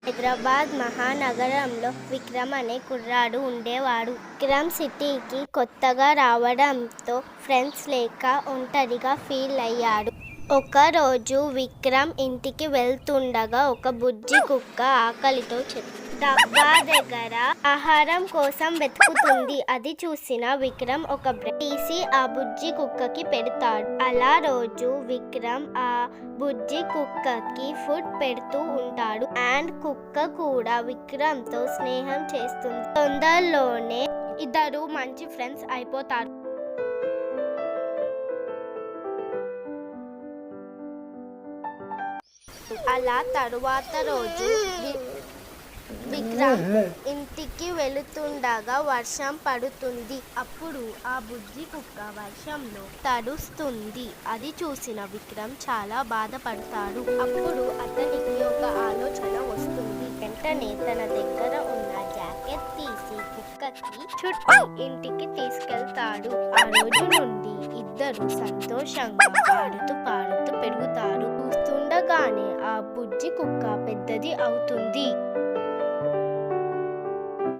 హైదరాబాద్ మహానగరంలో విక్రమ్ అనే కుర్రాడు ఉండేవాడు. విక్రమ్ సిటీకి కొత్తగా రావడంతో ఫ్రెండ్స్ లేక ఒంటరిగా ఫీల్ అయ్యాడు. ఒకరోజు విక్రమ్ ఇంటికి వెళ్తుండగా ఒక బుజ్జి కుక్క ఆకలితో డబ్బా దగ్గర ఆహారం కోసం వెతుకుతుంది. అది చూసిన విక్రమ్ ఒక బ్రెడ్ తీసి ఆ బుజ్జి కుక్కకి పెడతాడు. అలా రోజు విక్రమ్ ఆ బుజ్జి కుక్కకి ఫుడ్ పెడుతూ ఉంటాడు. అండ్ కుక్క కూడా విక్రమ్ తో స్నేహం చేస్తుంది. తొందరలోనే ఇద్దరు మంచి ఫ్రెండ్స్ అయిపోతారు. అలా తరువాత రోజు విక్రమ్ ఇంటికి వెళుతుండగా వర్షం పడుతుంది. అప్పుడు ఆ బుజ్జి కుక్క వర్షంలో తడుస్తుంది. అది చూసిన విక్రమ్ చాలా బాధపడతాడు. అప్పుడు అతనికి ఒక ఆలోచన వస్తుంది. వెంటనే తన దగ్గర ఉన్న జాకెట్ తీసి కుక్కకి చుట్టూ ఇంటికి తీసుకెళ్తాడు. ఆ రోజు నుండి ఇద్దరు సంతోషంగా ఆడుతూ పాడుతూ పెరుగుతారు. చూస్తుండగానే ఆ బుజ్జి కుక్క పెద్దది అవుతుంది.